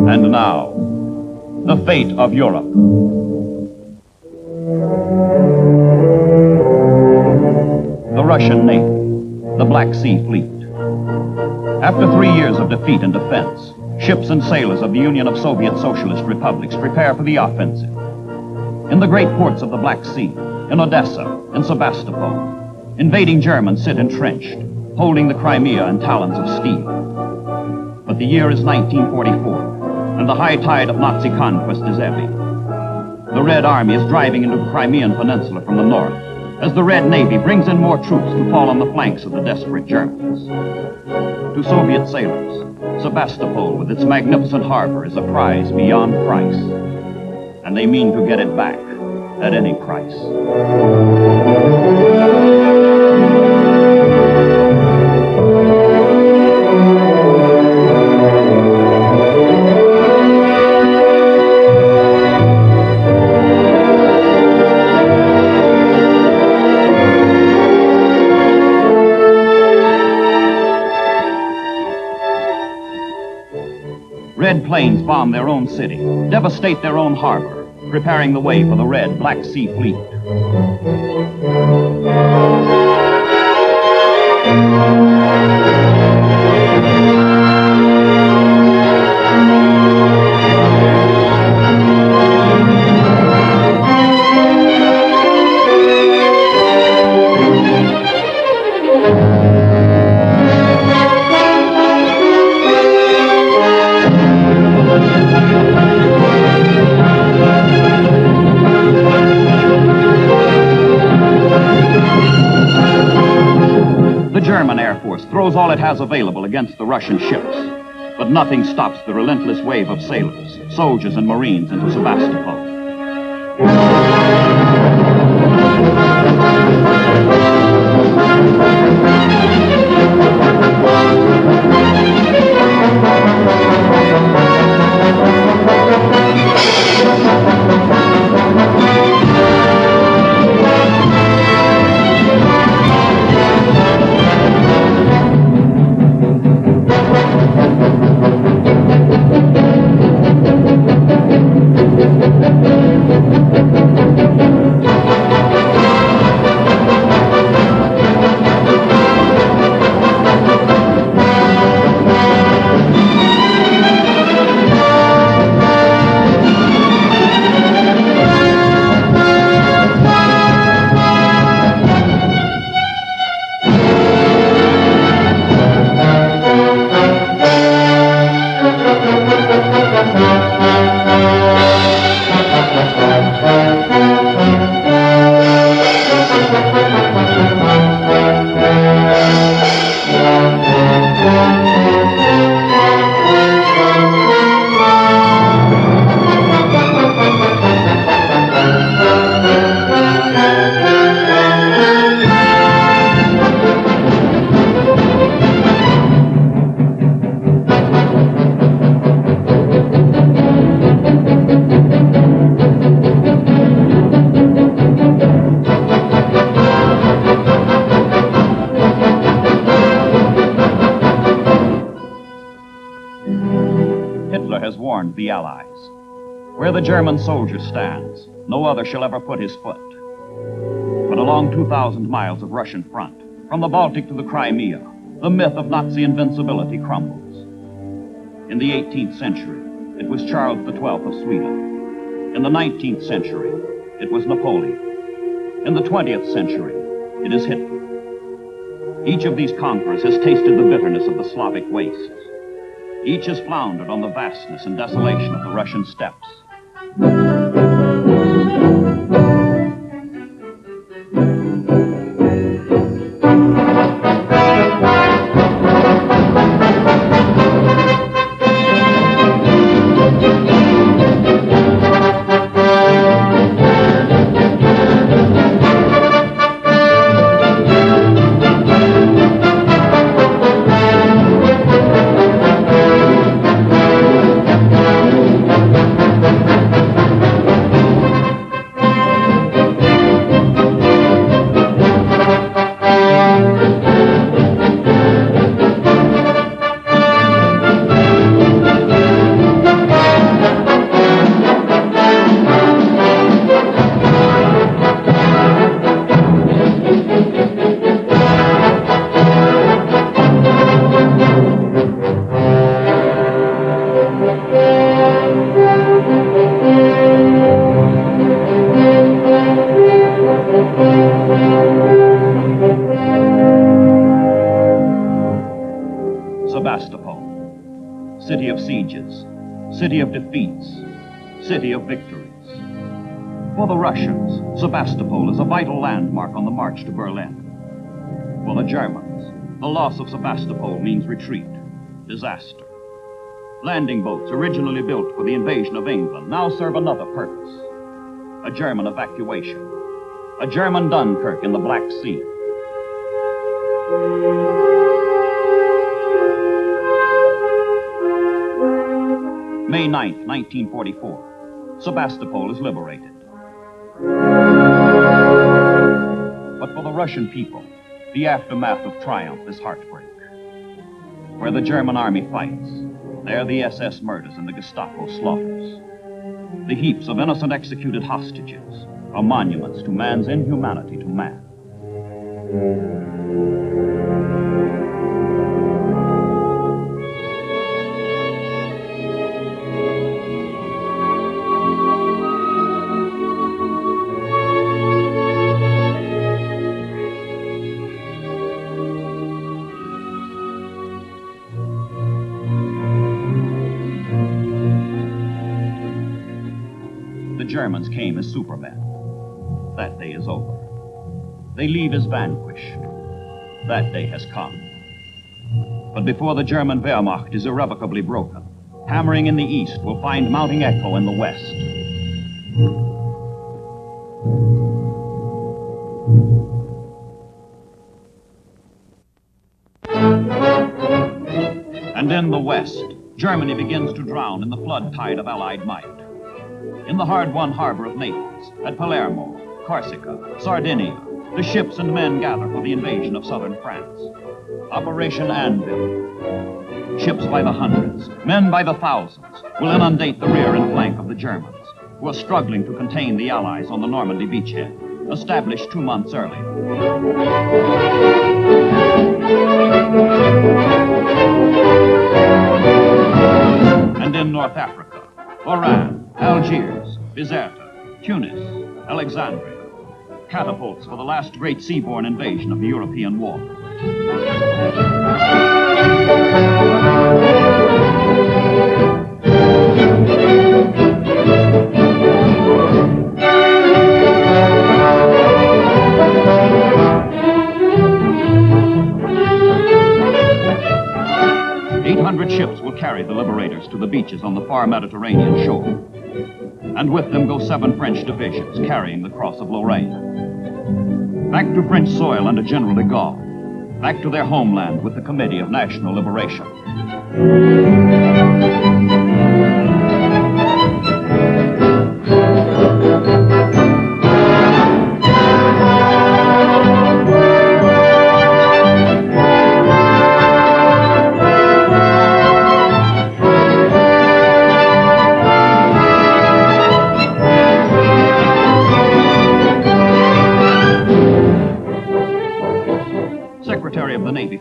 And now, the fate of Europe. The Russian Navy, the Black Sea Fleet. After 3 years of defeat and defense, ships and sailors of the Union of Soviet Socialist Republics prepare for the offensive. In the great ports of the Black Sea, in Odessa, in Sebastopol, invading Germans sit entrenched, holding the Crimea in talons of steel. But the year is 1944. And the high tide of Nazi conquest is ebbing. The Red Army is driving into the Crimean Peninsula from the north, as the Red Navy brings in more troops to fall on the flanks of the desperate Germans. To Soviet sailors, Sebastopol with its magnificent harbor is a prize beyond price, and they mean to get it back at any price. Red planes bomb their own city, devastate their own harbor, preparing the way for the Red Black Sea Fleet. The German Air Force throws all it has available against the Russian ships, but nothing stops the relentless wave of sailors, soldiers, and Marines into Sebastopol. The Allies. Where the German soldier stands, no other shall ever put his foot. But along 2,000 miles of Russian front, from the Baltic to the Crimea, the myth of Nazi invincibility crumbles. In the 18th century, it was Charles XII of Sweden. In the 19th century, it was Napoleon. In the 20th century, it is Hitler. Each of these conquerors has tasted the bitterness of the Slavic wastes. Each has floundered on the vastness and desolation of the Russian steppes. City of sieges, city of defeats, city of victories. For the Russians, Sebastopol is a vital landmark on the march to Berlin. For the Germans, the loss of Sebastopol means retreat, disaster. Landing boats originally built for the invasion of England now serve another purpose: a German evacuation, a German Dunkirk in the Black Sea. May 9th, 1944, Sebastopol is liberated. But for the Russian people, the aftermath of triumph is heartbreak. Where the German army fights, there the SS murders and the Gestapo slaughters. The heaps of innocent executed hostages are monuments to man's inhumanity to man. The Germans came as supermen. That day is over. They leave as vanquished. That day has come. But before the German Wehrmacht is irrevocably broken, hammering in the east will find mounting echo in the west. And in the west, Germany begins to drown in the flood tide of Allied might. In the hard-won harbor of Naples, at Palermo, Corsica, Sardinia, the ships and men gather for the invasion of southern France. Operation Anvil. Ships by the hundreds, men by the thousands, will inundate the rear and flank of the Germans, who are struggling to contain the Allies on the Normandy beachhead, established 2 months earlier. And in North Africa, Oran, Algiers, Bizerta, Tunis, Alexandria. Catapults for the last great seaborne invasion of the European war. 800 ships will carry the liberators to the beaches on the far Mediterranean shore. And with them go 7 French divisions carrying the Cross of Lorraine. Back to French soil under General de Gaulle. Back to their homeland with the Committee of National Liberation.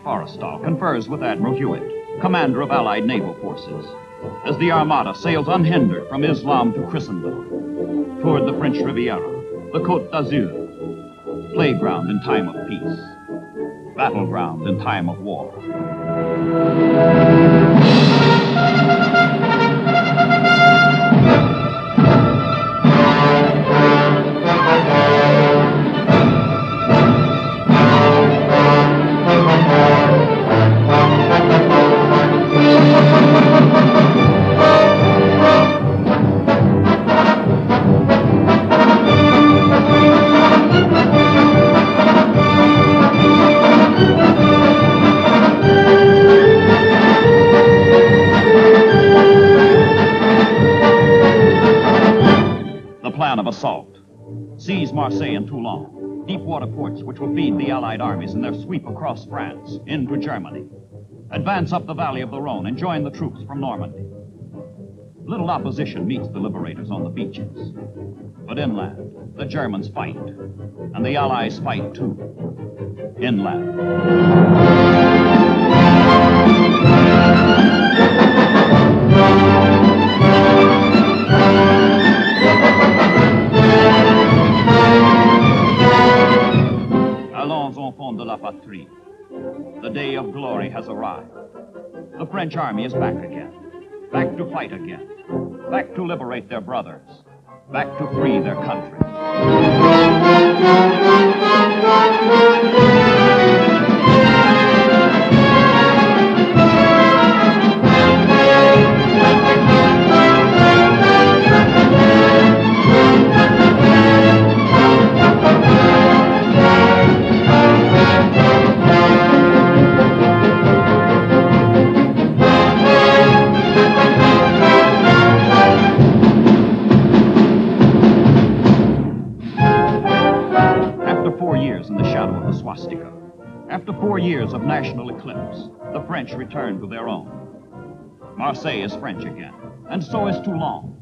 Forrestal confers with Admiral Hewitt, commander of Allied naval forces, as the Armada sails unhindered from Islam to Christendom toward the French Riviera. the Côte d'Azur, playground in time of peace, battleground in time of war. Assault. Seize Marseille and Toulon, deep water ports which will feed the Allied armies in their sweep across France into Germany. Advance up the valley of the Rhone and join the troops from Normandy. Little opposition meets the liberators on the beaches. But inland, the Germans fight, and the Allies fight too. Inland. De la patrie. The day of glory has arrived. The French army is back again. Back to fight again. Back to liberate their brothers. Back to free their country. After 4 years of national eclipse, the French return to their own. Marseille is French again, and so is Toulon.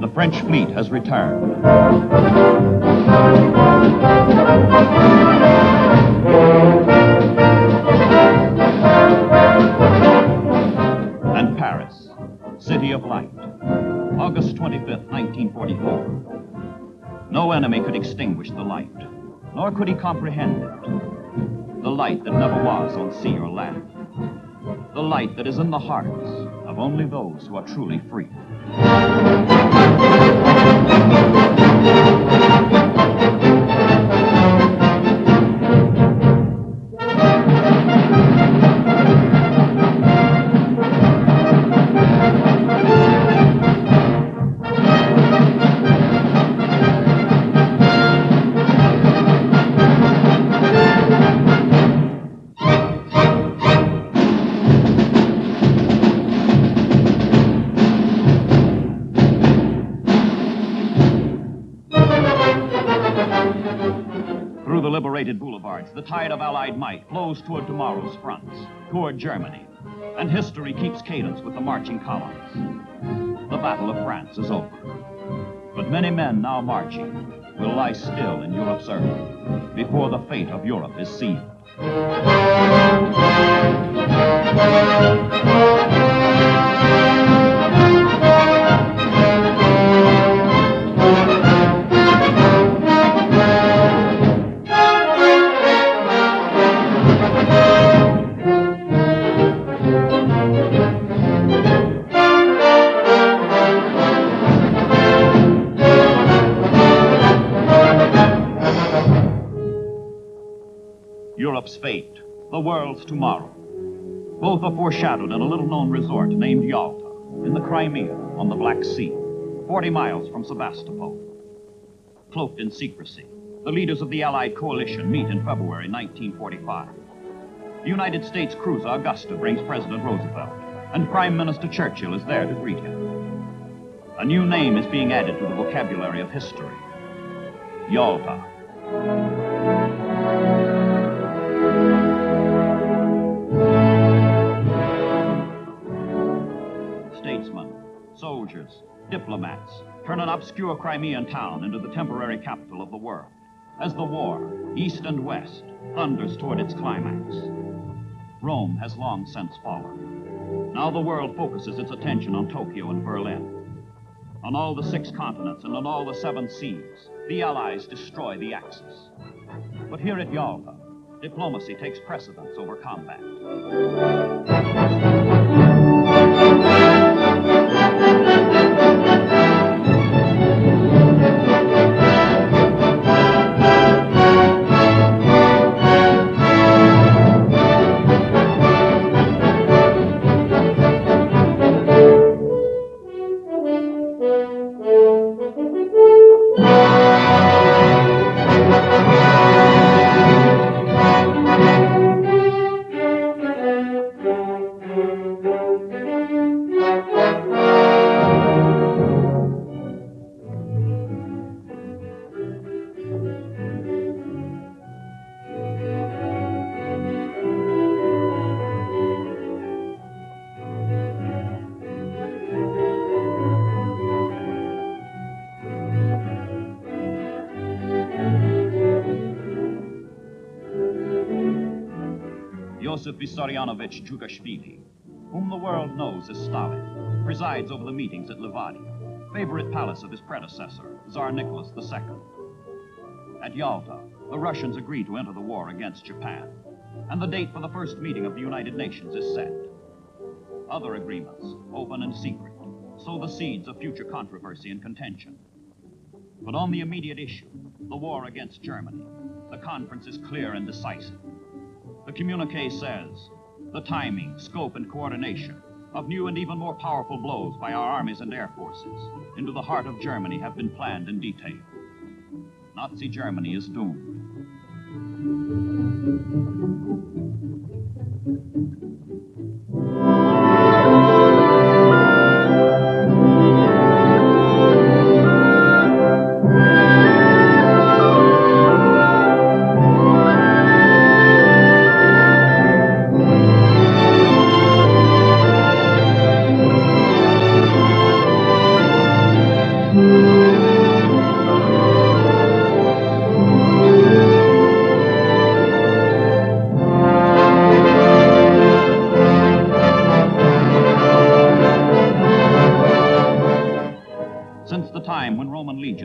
The French fleet has returned. And Paris, City of Light, August 25th, 1944. No enemy could extinguish the light, nor could he comprehend it. The light that never was on sea or land. The light that is in the hearts of only those who are truly free. Liberated boulevards, the tide of Allied might flows toward tomorrow's fronts, toward Germany, and history keeps cadence with the marching columns. The Battle of France is over, but many men now marching will lie still in Europe's earth before the fate of Europe is sealed. Europe's fate, the world's tomorrow. Both are foreshadowed in a little-known resort named Yalta, in the Crimea, on the Black Sea, 40 miles from Sebastopol. Cloaked in secrecy, the leaders of the Allied coalition meet in February 1945. The United States cruiser Augusta brings President Roosevelt, and Prime Minister Churchill is there to greet him. A new name is being added to the vocabulary of history. Yalta. Statesmen, soldiers, diplomats turn an obscure Crimean town into the temporary capital of the world as the war, east and west, thunders toward its climax. Rome has long since fallen. Now the world focuses its attention on Tokyo and Berlin. On all the 6 continents and on all the 7 seas, the Allies destroy the Axis. But here at Yalta, diplomacy takes precedence over combat. Joseph Vissarionovich Jugashvili, whom the world knows as Stalin, presides over the meetings at Levadia, favorite palace of his predecessor, Tsar Nicholas II. At Yalta, the Russians agree to enter the war against Japan, and the date for the first meeting of the United Nations is set. Other agreements, open and secret, sow the seeds of future controversy and contention. But on the immediate issue, the war against Germany, the conference is clear and decisive. The communiqué says, the timing, scope, and coordination of new and even more powerful blows by our armies and air forces into the heart of Germany have been planned in detail. Nazi Germany is doomed.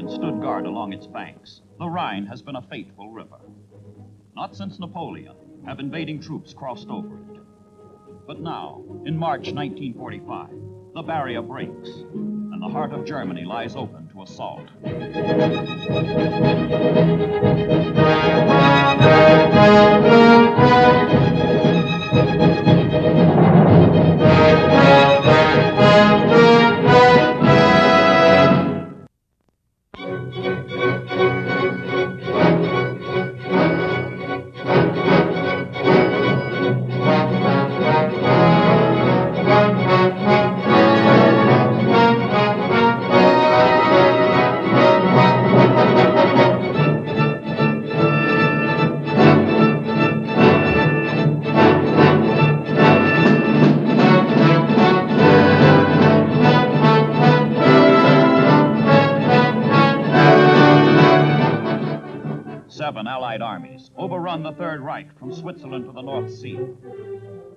Stood guard along its banks, the Rhine has been a faithful river. Not since Napoleon have invading troops crossed over it. But now, in March 1945, the barrier breaks, and the heart of Germany lies open to assault. 7 Allied armies overrun the Third Reich from Switzerland to the North Sea.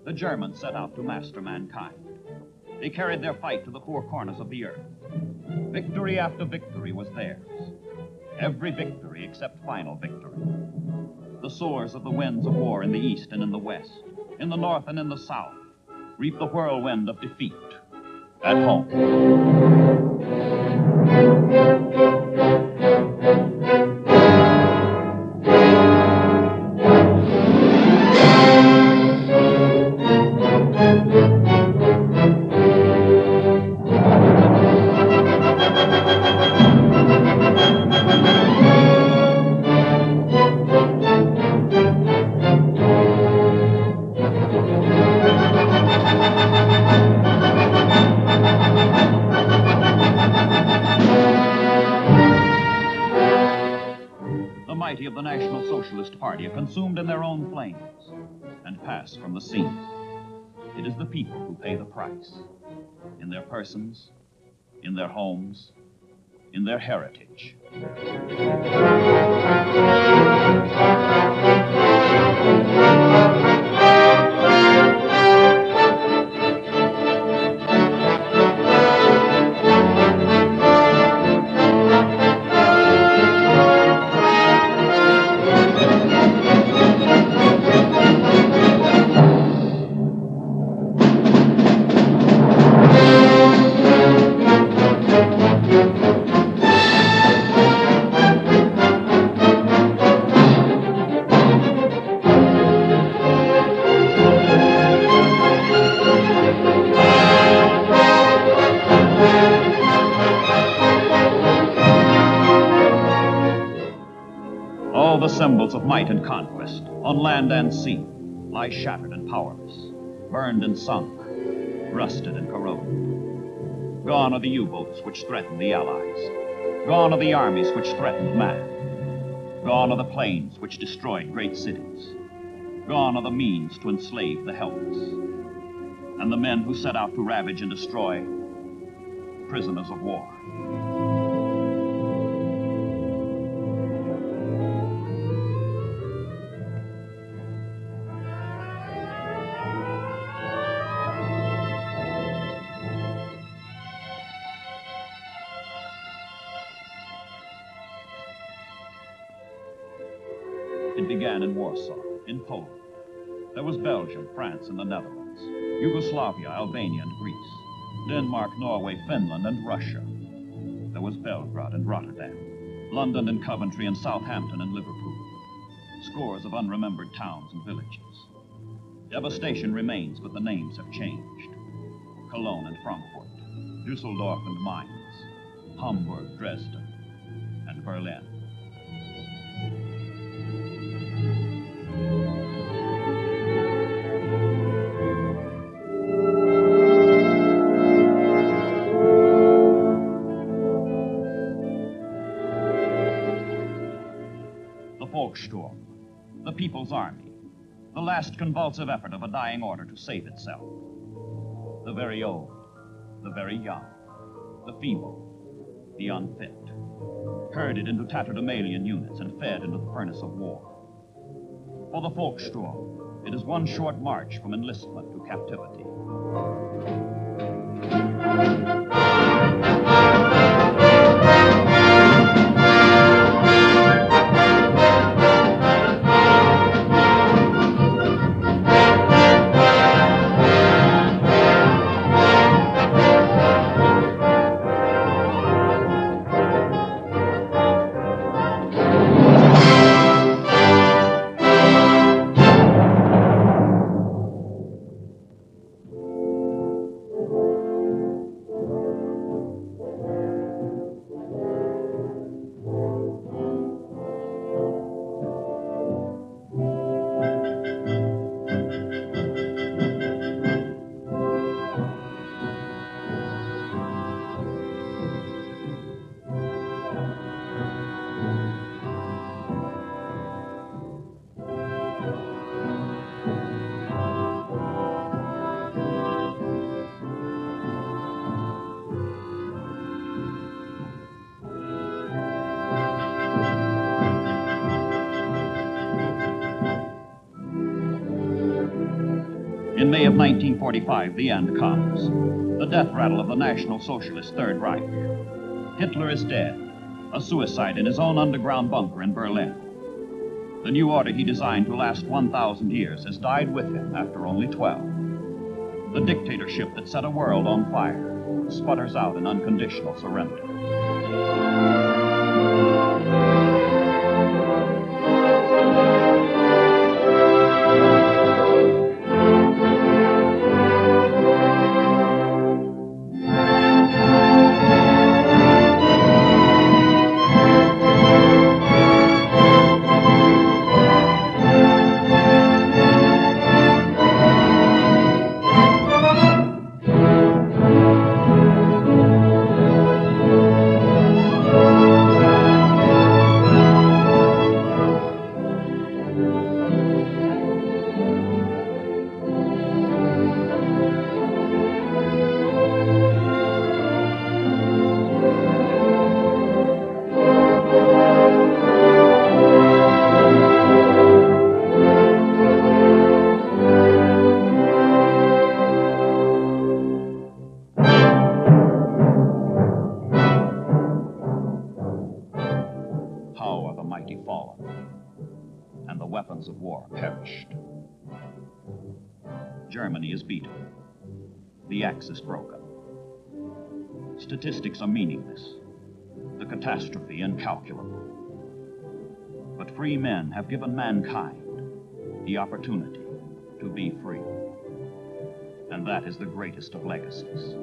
The Germans set out to master mankind. They carried their fight to the 4 corners of the earth. Victory after victory was theirs. Every victory except final victory. The sowers of the winds of war in the east and in the west, in the north and in the south, reap the whirlwind of defeat at home. Of the National Socialist Party are consumed in their own flames and pass from the scene. It is the people who pay the price, in their persons, in their homes, in their heritage. All the symbols of might and conquest, on land and sea, lie shattered and powerless, burned and sunk, rusted and corroded. Gone are the U-boats which threatened the Allies. Gone are the armies which threatened man. Gone are the planes which destroyed great cities. Gone are the means to enslave the helpless. And the men who set out to ravage and destroy, prisoners of war. It began in Warsaw, in Poland. There was Belgium, France, and the Netherlands, Yugoslavia, Albania, and Greece, Denmark, Norway, Finland, and Russia. There was Belgrade and Rotterdam, London and Coventry and Southampton and Liverpool. Scores of unremembered towns and villages. Devastation remains, but the names have changed. Cologne and Frankfurt, Düsseldorf and Mainz, Hamburg, Dresden, and Berlin. Volkssturm, the People's Army, the last convulsive effort of a dying order to save itself. The very old, the very young, the feeble, the unfit, herded into tatterdemalion units and fed into the furnace of war. For the Volkssturm, it is one short march from enlistment to captivity. In May of 1945, the end comes. The death rattle of the National Socialist Third Reich. Hitler is dead, a suicide in his own underground bunker in Berlin. The new order he designed to last 1,000 years has died with him after only 12. The dictatorship that set a world on fire sputters out in unconditional surrender. Of war perished. Germany is beaten. The Axis broken. Statistics are meaningless. The catastrophe incalculable. But free men have given mankind the opportunity to be free. And that is the greatest of legacies.